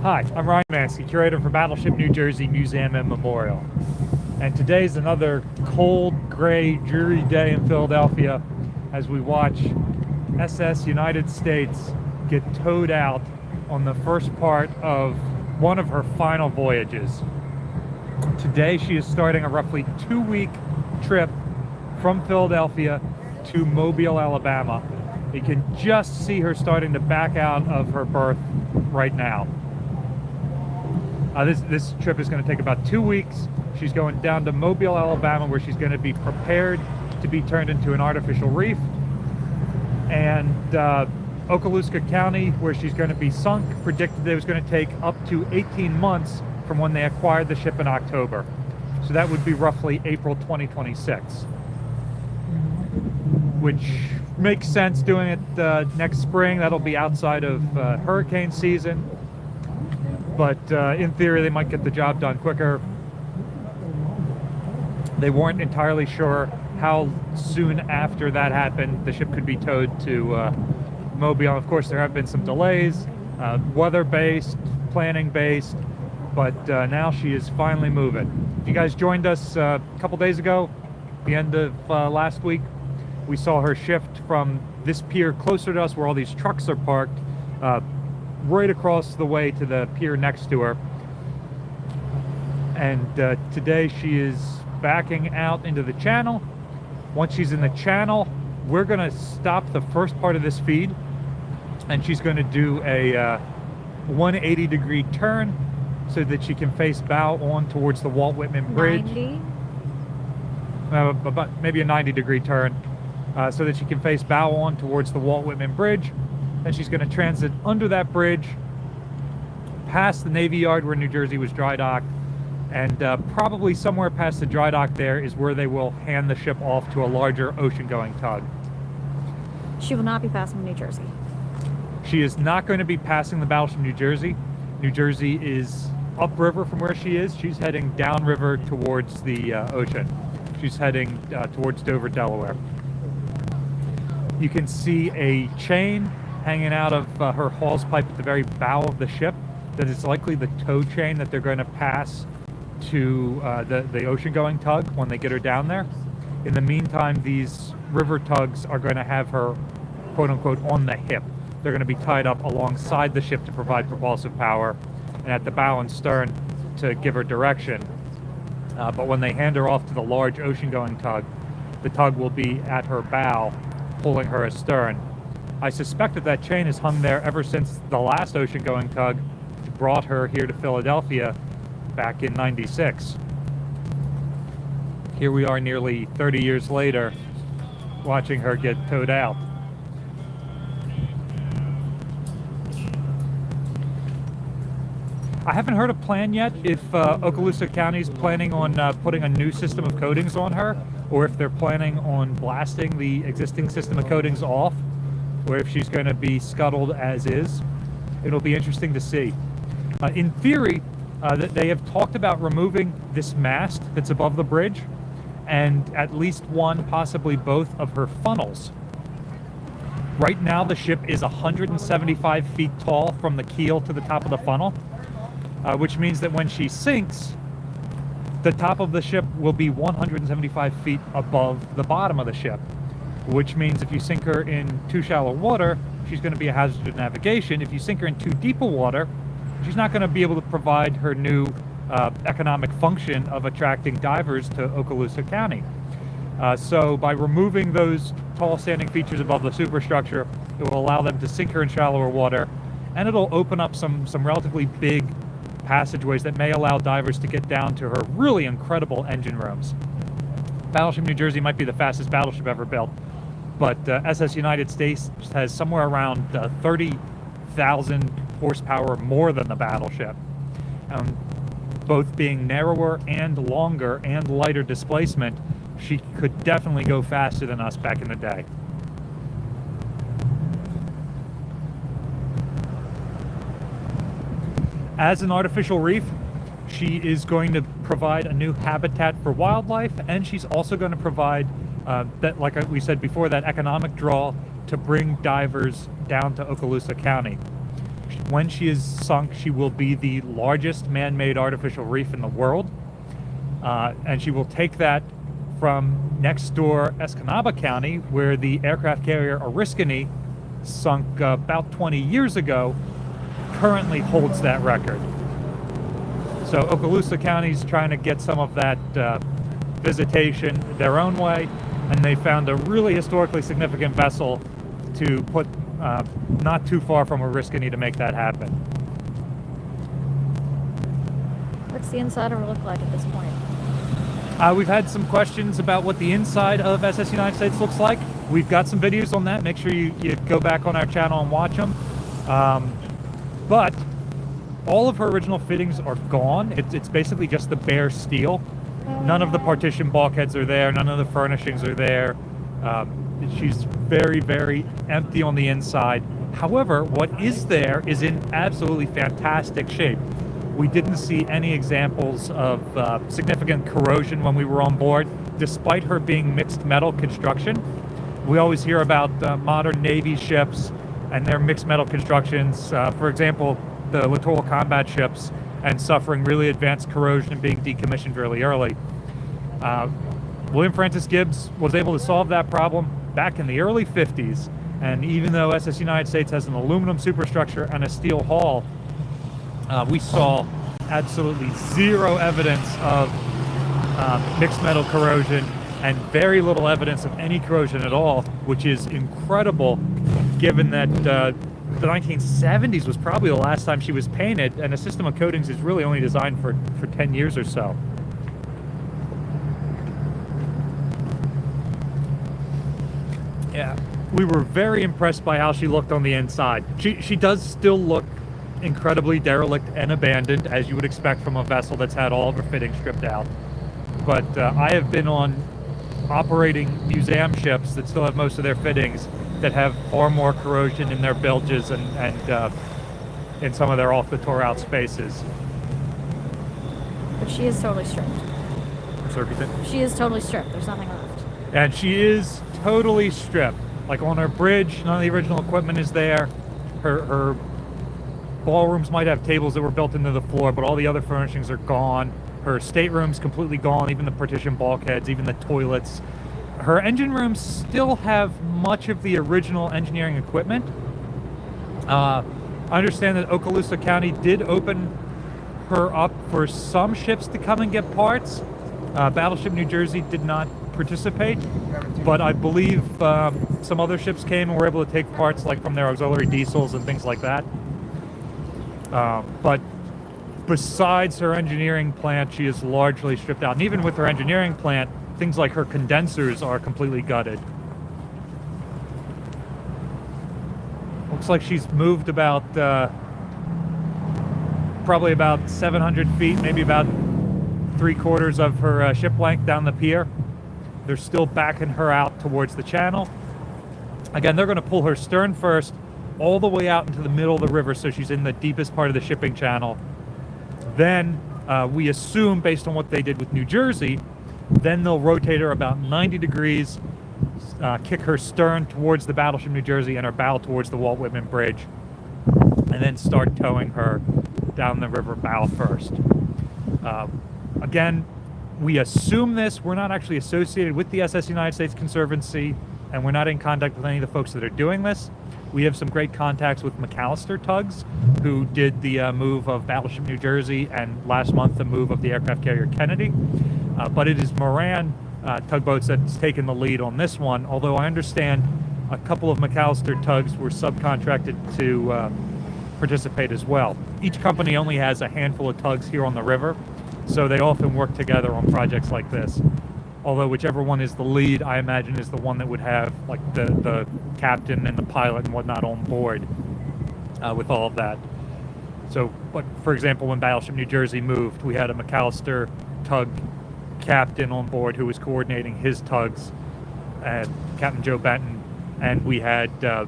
Hi, I'm Ryan Mansky, curator for Battleship New Jersey Museum and Memorial. And today's another cold, gray, dreary day in Philadelphia as we watch SS United States get towed out on the first part of one of her final voyages. Today she is starting a roughly 2-week trip from Philadelphia to Mobile, Alabama. You can just see her starting to back out of her berth right now. This trip is going to take about 2 weeks. She's going down to Mobile, Alabama, where she's going to be prepared to be turned into an artificial reef, and Okaloosa County, where she's going to be sunk, predicted it was going to take up to 18 months from when they acquired the ship in October. So that would be roughly April 2026, which makes sense doing it next spring. That'll be outside of hurricane season. But in theory, they might get the job done quicker. They weren't entirely sure how soon after that happened the ship could be towed to Mobile. Of course, there have been some delays, weather-based, planning-based, but now she is finally moving. If you guys joined us a couple days ago, the end of last week, we saw her shift from this pier closer to us where all these trucks are parked, right across the way to the pier next to her. And today she is backing out into the channel. Once she's in the channel, we're going to stop the first part of this feed, and she's going to do a 180-degree turn so that she can face bow on towards the Walt Whitman Bridge. 90? About maybe a 90-degree turn, so that she can face bow on towards the Walt Whitman Bridge. Then she's going to transit under that bridge, past the Navy Yard where New Jersey was dry docked, and probably somewhere past the dry dock there is where they will hand the ship off to a larger ocean-going tug. She will not be passing New Jersey. She is not going to be passing the battleship New Jersey. New Jersey is upriver from where she is. She's heading downriver towards the ocean. She's heading towards Dover, Delaware. You can see a chain hanging out of her hawse pipe at the very bow of the ship. That is likely the tow chain that they're going to pass to the ocean-going tug when they get her down there. In the meantime, these river tugs are going to have her, quote-unquote, on the hip. They're going to be tied up alongside the ship to provide propulsive power, and at the bow and stern to give her direction. But when they hand her off to the large ocean-going tug, the tug will be at her bow, pulling her astern. I suspect that chain is hung there ever since the last ocean-going tug brought her here to Philadelphia back in '96. Here we are nearly 30 years later, watching her get towed out. I haven't heard a plan yet if Okaloosa County is planning on putting a new system of coatings on her, or if they're planning on blasting the existing system of coatings off, or if she's going to be scuttled as is. It'll be interesting to see. In theory, they have talked about removing this mast that's above the bridge and at least one, possibly both, of her funnels. Right now, the ship is 175 feet tall from the keel to the top of the funnel, which means that when she sinks, the top of the ship will be 175 feet above the bottom of the ship, which means if you sink her in too shallow water, she's going to be a hazard to navigation. If you sink her in too deep a water, she's not going to be able to provide her new economic function of attracting divers to Okaloosa County. So by removing those tall standing features above the superstructure, it will allow them to sink her in shallower water, and it'll open up some relatively big passageways that may allow divers to get down to her really incredible engine rooms. Battleship New Jersey might be the fastest battleship ever built, but SS United States has somewhere around 30,000 horsepower more than the battleship. Both being narrower and longer and lighter displacement, she could definitely go faster than us back in the day. As an artificial reef, she is going to provide a new habitat for wildlife, and she's also going to provide that, like we said before, that economic draw to bring divers down to Okaloosa County. When she is sunk, she will be the largest man-made artificial reef in the world. And she will take that from next door Escanaba County, where the aircraft carrier Oriskany sunk about 20 years ago, currently holds that record. So Okaloosa County's trying to get some of that visitation their own way, and they found a really historically significant vessel to put not too far from Oriskany to make that happen. What's the inside of her look like at this point? We've had some questions about what the inside of SS United States looks like. We've got some videos on that. Make sure you go back on our channel and watch them. But all of her original fittings are gone. It's basically just the bare steel. None of the partition bulkheads are there. None of the furnishings are there. She's very, very empty on the inside. However, what is there is in absolutely fantastic shape. We didn't see any examples of significant corrosion when we were on board, despite her being mixed metal construction. We always hear about modern Navy ships and their mixed metal constructions. For example, the littoral combat ships, and suffering really advanced corrosion and being decommissioned really early. William Francis Gibbs was able to solve that problem back in the early 50s, and even though SS United States has an aluminum superstructure and a steel hull, we saw absolutely zero evidence of mixed metal corrosion and very little evidence of any corrosion at all, which is incredible given that the 1970s was probably the last time she was painted, and a system of coatings is really only designed for 10 years or so. Yeah, we were very impressed by how she looked on the inside. She does still look incredibly derelict and abandoned, as you would expect from a vessel that's had all of her fittings stripped out. But I have been on operating museum ships that still have most of their fittings that have far more corrosion in their bilges and in some of their off the tore out spaces. But she is totally stripped. I'm sorry, repeat that? She is totally stripped. There's nothing left. And she is totally stripped. Like on her bridge, none of the original equipment is there. Her ballrooms might have tables that were built into the floor, but all the other furnishings are gone. Her stateroom's completely gone, even the partition bulkheads, even the toilets. Her engine rooms still have much of the original engineering equipment. I understand that Okaloosa County did open her up for some ships to come and get parts. Battleship New Jersey did not participate, but I believe some other ships came and were able to take parts like from their auxiliary diesels and things like that. But besides her engineering plant, she is largely stripped out. And even with her engineering plant, things like her condensers are completely gutted. Looks like she's moved about, probably about 700 feet, maybe about 3/4 of her ship length down the pier. They're still backing her out towards the channel. Again, they're going to pull her stern first, all the way out into the middle of the river, so she's in the deepest part of the shipping channel. Then we assume, based on what they did with New Jersey, then they'll rotate her about 90 degrees, kick her stern towards the Battleship New Jersey and her bow towards the Walt Whitman Bridge, and then start towing her down the river bow first. Again, we assume this. We're not actually associated with the SS United States Conservancy, and we're not in contact with any of the folks that are doing this. We have some great contacts with McAllister Tugs, who did the move of Battleship New Jersey, and last month the move of the aircraft carrier Kennedy. But it is Moran tugboats that's taken the lead on this one, although I understand a couple of McAllister Tugs were subcontracted to participate as well. Each company only has a handful of tugs here on the river, so they often work together on projects like this. Although whichever one is the lead, I imagine, is the one that would have like the captain and the pilot and whatnot on board with all of that. So, but for example, when Battleship New Jersey moved, we had a McAllister tug captain on board who was coordinating his tugs, Captain Joe Benton, and we had a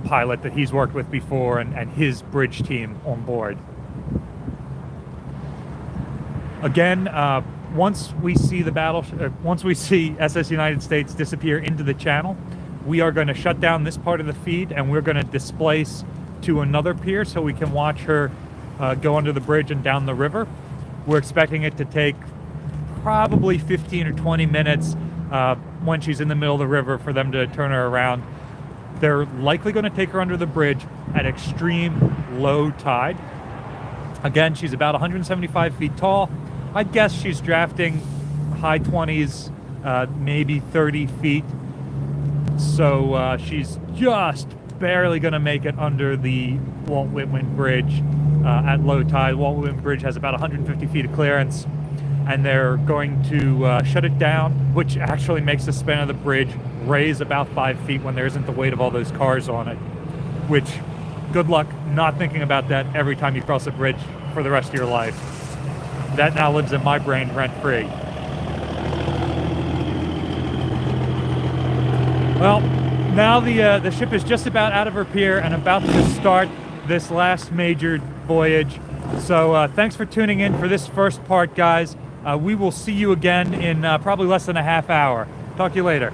pilot that he's worked with before and his bridge team on board. Again, once we see once we see SS United States disappear into the channel, we are going to shut down this part of the feed, and we're going to displace to another pier so we can watch her go under the bridge and down the river. We're expecting it to take probably 15 or 20 minutes when she's in the middle of the river for them to turn her around. They're likely going to take her under the bridge at extreme low tide. Again, she's about 175 feet tall. I'd guess she's drafting high 20s, maybe 30 feet. So she's just barely going to make it under the Walt Whitman Bridge at low tide. Walt Whitman Bridge has about 150 feet of clearance, and they're going to shut it down, which actually makes the span of the bridge raise about 5 feet when there isn't the weight of all those cars on it, which, good luck not thinking about that every time you cross a bridge for the rest of your life. That now lives in my brain rent-free. Well, now the ship is just about out of her pier and about to start this last major voyage. So thanks for tuning in for this first part, guys. We will see you again in probably less than a half hour. Talk to you later.